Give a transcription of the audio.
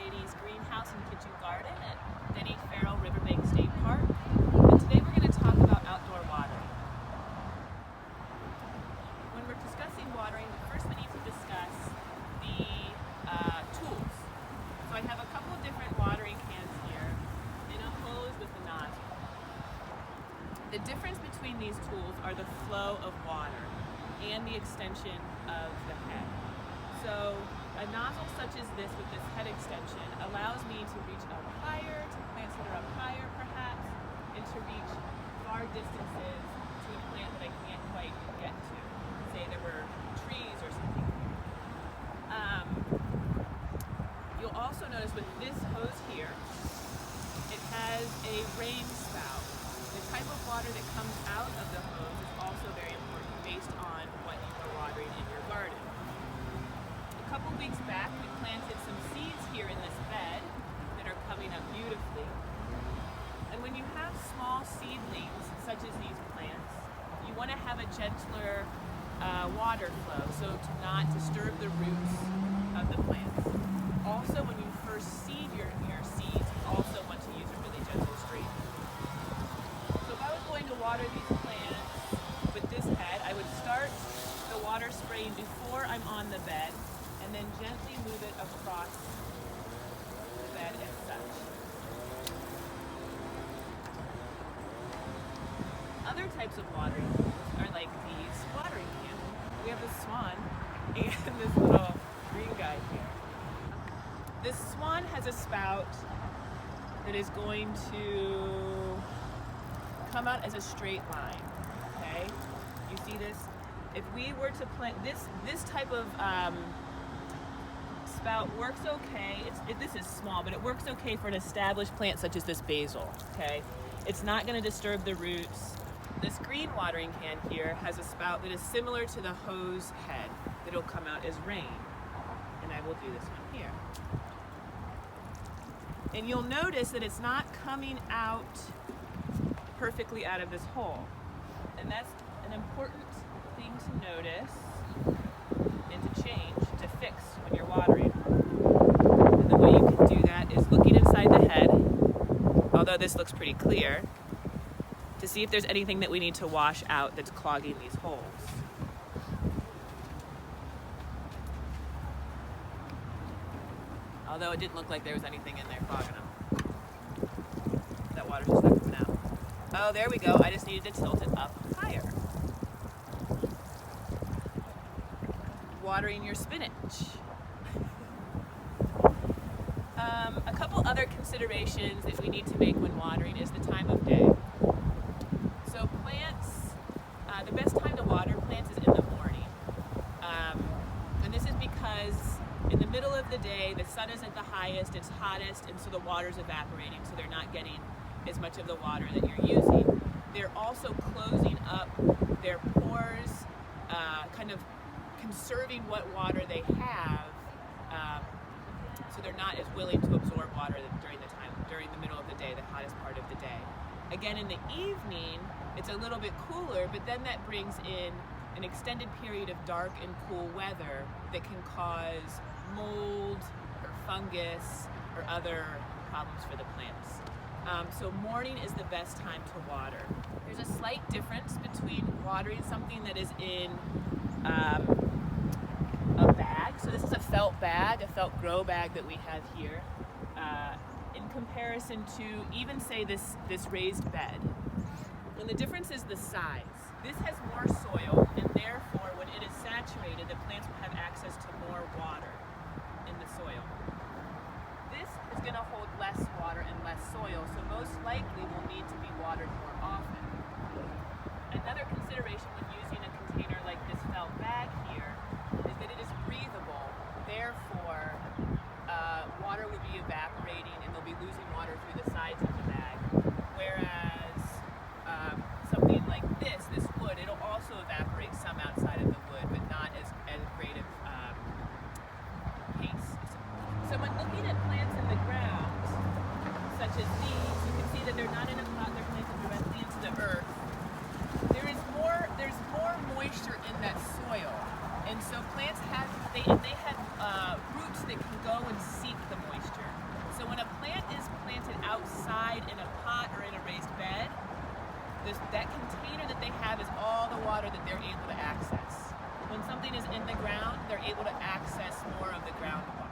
Varieties Greenhouse and Kitchen Garden at Denny Farrell Riverbank State Park. And today we're going to talk about outdoor watering. When we're discussing watering, first we need to discuss the tools. So I have a couple of different watering cans here and a hose with a nozzle. The difference between these tools are the flow of water and the extension of the head. So a nozzle such as this with this head extension allows me to reach up higher, to plants that are up higher perhaps, and to reach far distances to a plant that I can't quite get to. Say there were trees or something. You'll also notice with this hose here, it has a rain spout. The type of water that comes out of the hose is also very important based on what you are watering in your garden. A couple weeks back, we planted some seeds here in this bed that are coming up beautifully. And when you have small seedlings, such as these plants, you want to have a gentler water flow, so to not disturb the roots of the plants. Also, when you first seed your seeds, you also want to use a really gentle stream. So if I was going to water these plants with this head, I would start the water spraying before I'm on the bed, and then gently move it across the bed as such. Other types of watering are like these watering cans. We have this swan and this little green guy here. This swan has a spout that is going to come out as a straight line, okay? You see this? If we were to plant this type of spout works okay. This is small, but it works okay for an established plant such as this basil, okay? It's not going to disturb the roots. This green watering can here has a spout that is similar to the hose head that will come out as rain. And I will do this one here. And you'll notice that it's not coming out perfectly out of this hole. And that's an important thing to notice and to change, to fix when you're watering. And the way you can do that is looking inside the head, although this looks pretty clear, to see if there's anything that we need to wash out that's clogging these holes. Although it didn't look like there was anything in there clogging them. That water's just not coming out. Oh, there we go. I just needed to tilt it up higher. Watering your spinach. A couple other considerations that we need to make when watering is the time of day. So plants, the best time to water plants is in the morning. And this is because in the middle of the day, the sun is at the highest, it's hottest, and so the water's evaporating, so they're not getting as much of the water that you're using. They're also closing up their pores, kind of conserving what water they have, so they're not as willing to absorb water during the middle of the day, the hottest part of the day. Again, in the evening, it's a little bit cooler, but then that brings in an extended period of dark and cool weather that can cause mold or fungus or other problems for the plants. So morning is the best time to water. There's a slight difference between watering something that is in a bag. So this is a felt bag, a felt grow bag that we have here, in comparison to even say this raised bed. And the difference is the size. This has more soil, and therefore when it is saturated, the plants will have access to more water in the soil. This is going to hold less water and less soil, so most likely will need to be watered more often. Another consideration when using a container like this felt bag here is that it is breathable. Therefore, water would be evaporating and they'll be losing water through the sides of the bag. Whereas something like this wood, it'll also evaporate some outside of the wood, but not as great of pace. So when looking at plants in the ground, such as these, you can see that they're not in a pot, they're planted directly into the earth. There's more moisture in that soil, and so plants have roots that can go and seek the moisture. that container that they have is all the water that they're able to access. When something is in the ground, they're able to access more of the groundwater.